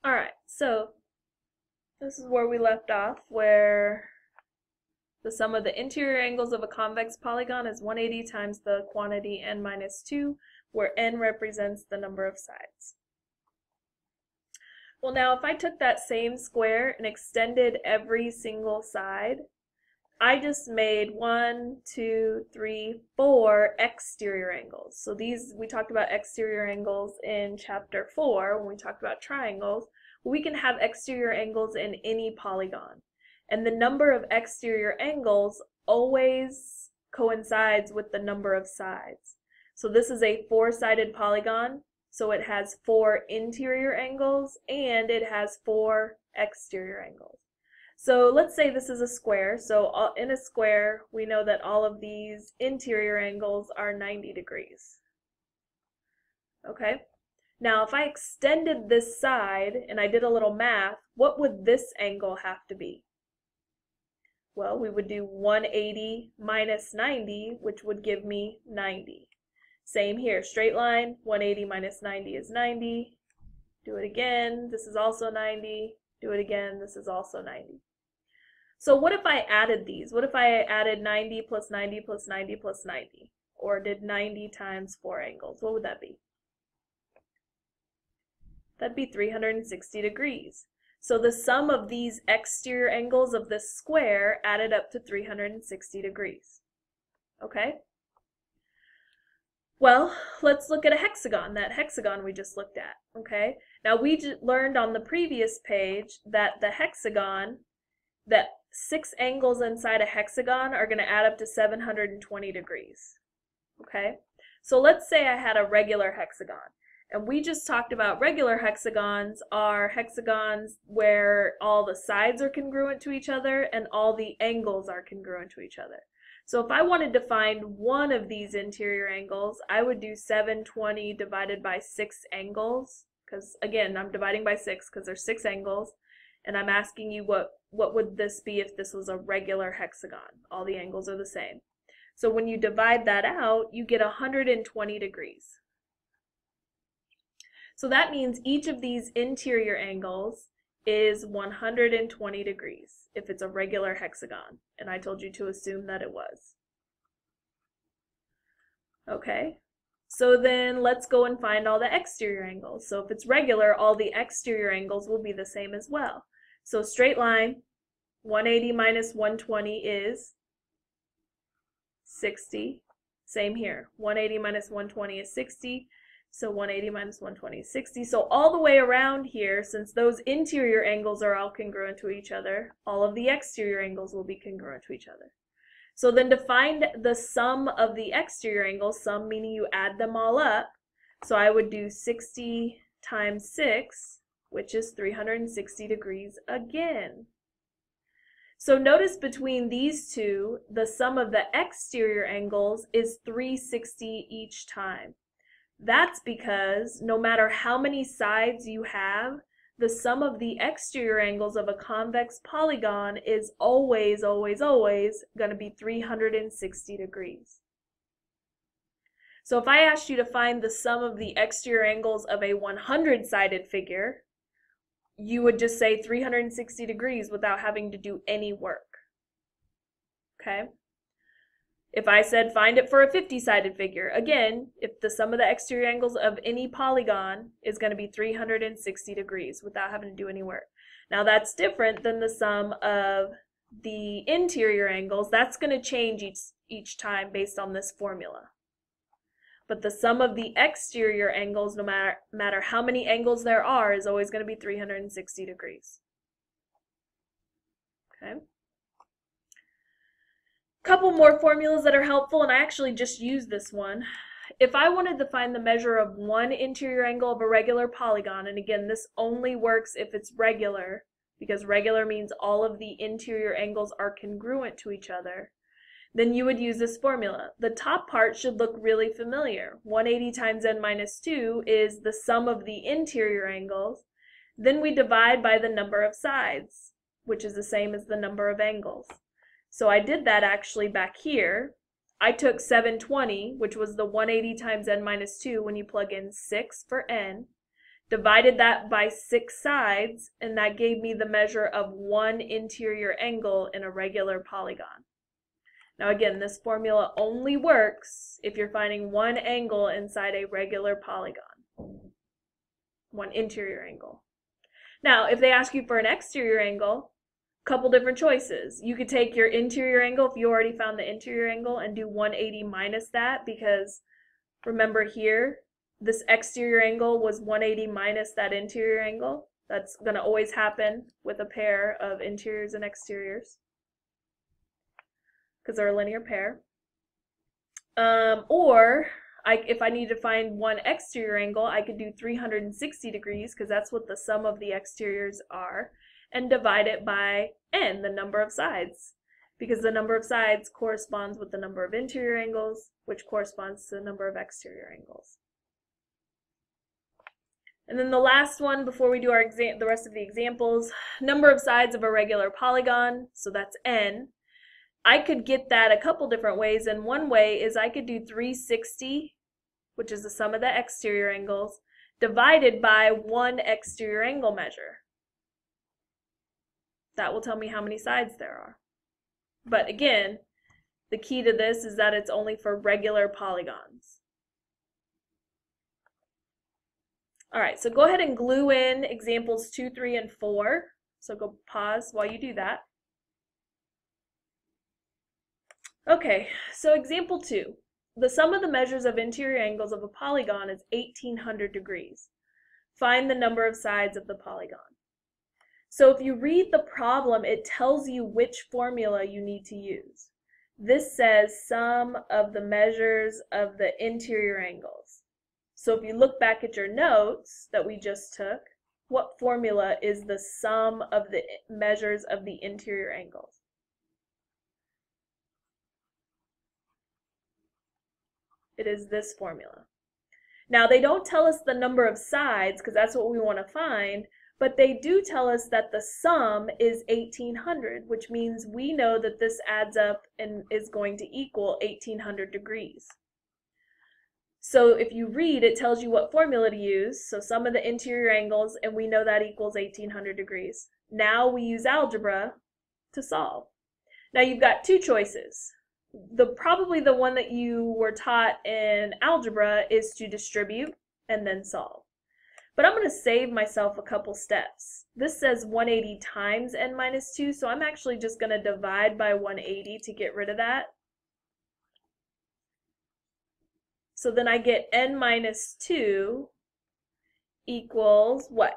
Alright, so this is where we left off, where the sum of the interior angles of a convex polygon is 180 times the quantity n minus 2, where n represents the number of sides. Well, now if I took that same square and extended every single side, I just made 1, 2, 3, 4 exterior angles. So these, we talked about exterior angles in chapter 4 when we talked about triangles. We can have exterior angles in any polygon. And the number of exterior angles always coincides with the number of sides. So this is a 4-sided polygon, so it has 4 interior angles and it has 4 exterior angles. So let's say this is a square. So in a square, we know that all of these interior angles are 90 degrees. Okay? Now, if I extended this side and I did a little math, what would this angle have to be? Well, we would do 180 minus 90, which would give me 90. Same here, straight line, 180 minus 90 is 90. Do it again, this is also 90. Do it again, this is also 90. So what if I added these? What if I added 90 plus 90 plus 90 plus 90? Or did 90 times 4 angles? What would that be? That'd be 360 degrees. So the sum of these exterior angles of this square added up to 360 degrees. Okay? Well, let's look at a hexagon, that hexagon we just looked at. Okay? Now we learned on the previous page that the hexagon, that 6 angles inside a hexagon are going to add up to 720 degrees. Okay? So let's say I had a regular hexagon. And we just talked about regular hexagons are hexagons where all the sides are congruent to each other and all the angles are congruent to each other. So if I wanted to find one of these interior angles, I would do 720 divided by 6 angles, because again, I'm dividing by 6 because there's 6 angles, and I'm asking you what would this be if this was a regular hexagon? All the angles are the same. So when you divide that out, you get 120 degrees. So that means each of these interior angles is 120 degrees if it's a regular hexagon, and I told you to assume that it was. Okay, so then let's go and find all the exterior angles. So if it's regular, all the exterior angles will be the same as well. So straight line, 180 minus 120 is 60. Same here, 180 minus 120 is 60. So 180 minus 120 is 60. So all the way around here, since those interior angles are all congruent to each other, all of the exterior angles will be congruent to each other. So then to find the sum of the exterior angles, sum meaning you add them all up, so I would do 60 times 6, which is 360 degrees again. So notice between these two, the sum of the exterior angles is 360 each time. That's because no matter how many sides you have, the sum of the exterior angles of a convex polygon is always, always, always going to be 360 degrees. So if I asked you to find the sum of the exterior angles of a 100-sided figure, you would just say 360 degrees without having to do any work. Okay? If I said find it for a 50-sided figure, again, if the sum of the exterior angles of any polygon is going to be 360 degrees without having to do any work. Now that's different than the sum of the interior angles. That's going to change each time based on this formula. But the sum of the exterior angles, no matter how many angles there are, is always going to be 360 degrees. Okay? Couple more formulas that are helpful, and I actually just used this one. If I wanted to find the measure of one interior angle of a regular polygon, and again, this only works if it's regular, because regular means all of the interior angles are congruent to each other, then you would use this formula. The top part should look really familiar. 180 times n minus 2 is the sum of the interior angles. Then we divide by the number of sides, which is the same as the number of angles. So I did that actually back here. I took 720, which was the 180 times n minus 2 when you plug in 6 for n, divided that by 6 sides, and that gave me the measure of one interior angle in a regular polygon. Now again, this formula only works if you're finding one angle inside a regular polygon, one interior angle. Now, if they ask you for an exterior angle, couple different choices. You could take your interior angle, if you already found the interior angle, and do 180 minus that, because remember here, this exterior angle was 180 minus that interior angle. That's going to always happen with a pair of interiors and exteriors, because they're a linear pair. If I need to find one exterior angle, I could do 360 degrees, because that's what the sum of the exteriors are, and divide it by n, the number of sides, because the number of sides corresponds with the number of interior angles, which corresponds to the number of exterior angles. And then the last one before we do our the rest of the examples, number of sides of a regular polygon, so that's n. I could get that a couple different ways, and one way is I could do 360, which is the sum of the exterior angles, divided by one exterior angle measure. That will tell me how many sides there are. But again, the key to this is that it's only for regular polygons. All right, so go ahead and glue in examples 2, 3, and 4. So go pause while you do that. Okay, so example 2. The sum of the measures of interior angles of a polygon is 1800 degrees. Find the number of sides of the polygon. So if you read the problem, it tells you which formula you need to use. This says sum of the measures of the interior angles. So if you look back at your notes that we just took, what formula is the sum of the measures of the interior angles? It is this formula. Now they don't tell us the number of sides because that's what we want to find, but they do tell us that the sum is 1800, which means we know that this adds up and is going to equal 1800 degrees. So if you read, it tells you what formula to use, so sum of the interior angles, and we know that equals 1800 degrees. Now we use algebra to solve. Now you've got two choices. Probably the one that you were taught in algebra is to distribute and then solve. But I'm going to save myself a couple steps. This says 180 times n minus 2, so I'm actually just going to divide by 180 to get rid of that. So then I get n minus 2 equals what?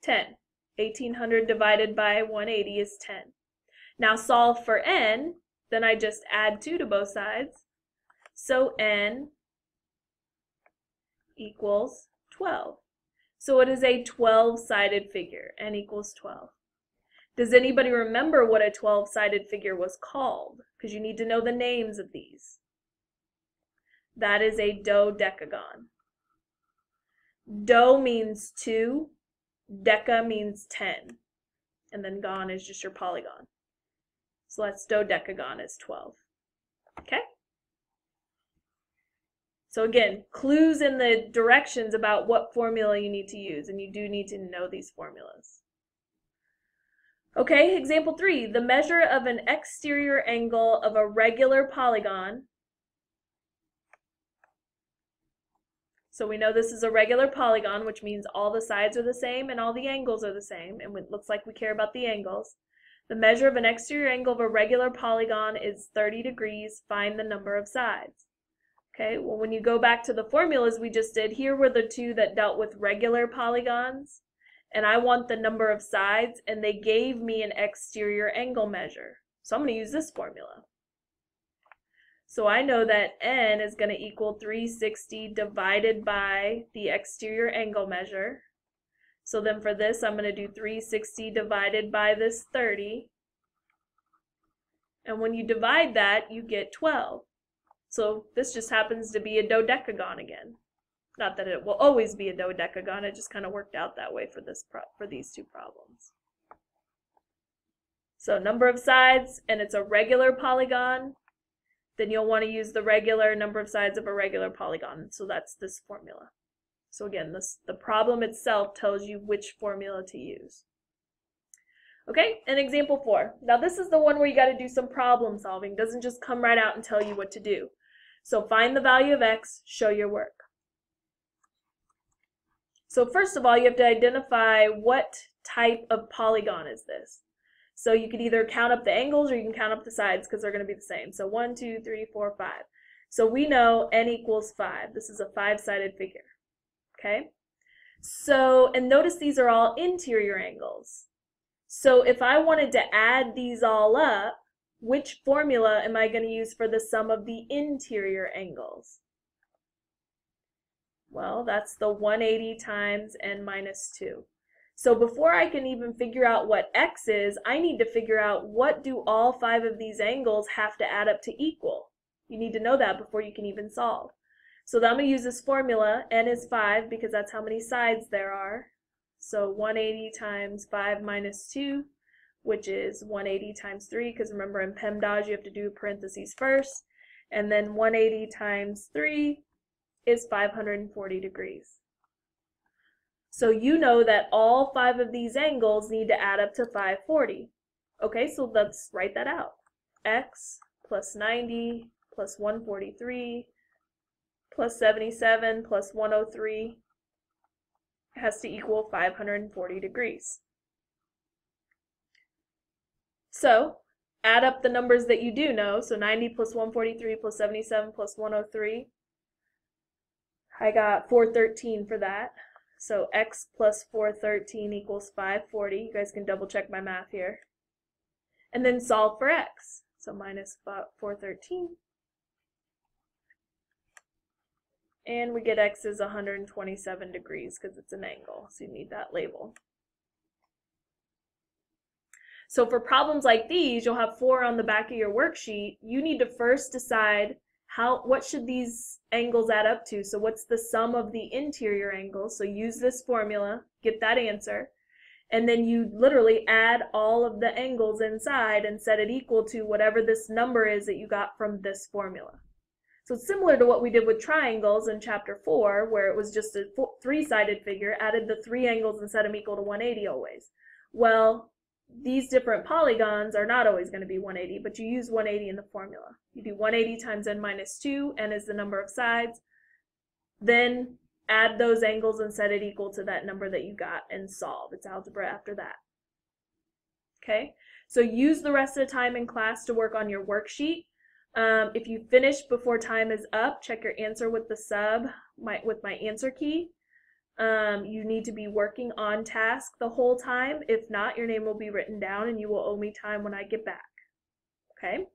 10. 1800 divided by 180 is 10. Now solve for n, then I just add 2 to both sides. So n equals 12. So it is a 12-sided figure. N equals 12. Does anybody remember what a 12-sided figure was called? Because you need to know the names of these. That is a dodecagon. Do means 2, deca means 10, and then gon is just your polygon. So that's dodecagon is 12. Okay? So again, clues in the directions about what formula you need to use, and you do need to know these formulas. Okay, example 3. The measure of an exterior angle of a regular polygon. So we know this is a regular polygon, which means all the sides are the same and all the angles are the same, and it looks like we care about the angles. The measure of an exterior angle of a regular polygon is 30 degrees. Find the number of sides. Okay, well when you go back to the formulas we just did, here were the two that dealt with regular polygons, and I want the number of sides, and they gave me an exterior angle measure. So I'm going to use this formula. So I know that n is going to equal 360 divided by the exterior angle measure. So then for this, I'm going to do 360 divided by this 30. And when you divide that, you get 12. So this just happens to be a dodecagon again. Not that it will always be a dodecagon, it just kind of worked out that way for these two problems. So number of sides, and it's a regular polygon, then you'll want to use the regular number of sides of a regular polygon. So that's this formula. So again, the problem itself tells you which formula to use. Okay, and example 4. Now this is the one where you got to do some problem solving. It doesn't just come right out and tell you what to do. So find the value of x, show your work. So first of all, you have to identify what type of polygon is this. So you could either count up the angles or you can count up the sides because they're going to be the same. So 1, 2, 3, 4, 5. So we know n equals 5. This is a 5-sided figure. Okay? So, and notice these are all interior angles. So if I wanted to add these all up, which formula am I going to use for the sum of the interior angles? Well, that's the 180 times n minus 2. So before I can even figure out what x is, I need to figure out what do all 5 of these angles have to add up to equal. You need to know that before you can even solve. So I'm going to use this formula, n is 5 because that's how many sides there are. So 180 times 5 minus 2, which is 180 times 3, because remember in PEMDAS you have to do parentheses first. And then 180 times 3 is 540 degrees. So you know that all 5 of these angles need to add up to 540. Okay, so let's write that out. X plus 90 plus 143 plus 77 plus 103 has to equal 540 degrees. So add up the numbers that you do know. So 90 plus 143 plus 77 plus 103. I got 413 for that. So x plus 413 equals 540. You guys can double check my math here. And then solve for x. So minus 413. And we get x is 127 degrees because it's an angle, so you need that label. So for problems like these, you'll have 4 on the back of your worksheet. You need to first decide what should these angles add up to. So what's the sum of the interior angles? So use this formula, get that answer, and then you literally add all of the angles inside and set it equal to whatever this number is that you got from this formula. So it's similar to what we did with triangles in chapter 4, where it was just a 3-sided figure, added the 3 angles and set them equal to 180 always. Well, these different polygons are not always going to be 180, but you use 180 in the formula. You do 180 times n minus 2, n is the number of sides, then add those angles and set it equal to that number that you got and solve. It's algebra after that. Okay, so use the rest of the time in class to work on your worksheet. If you finish before time is up, check your answer with the sub, with my answer key. You need to be working on task the whole time. If not, your name will be written down and you will owe me time when I get back. Okay?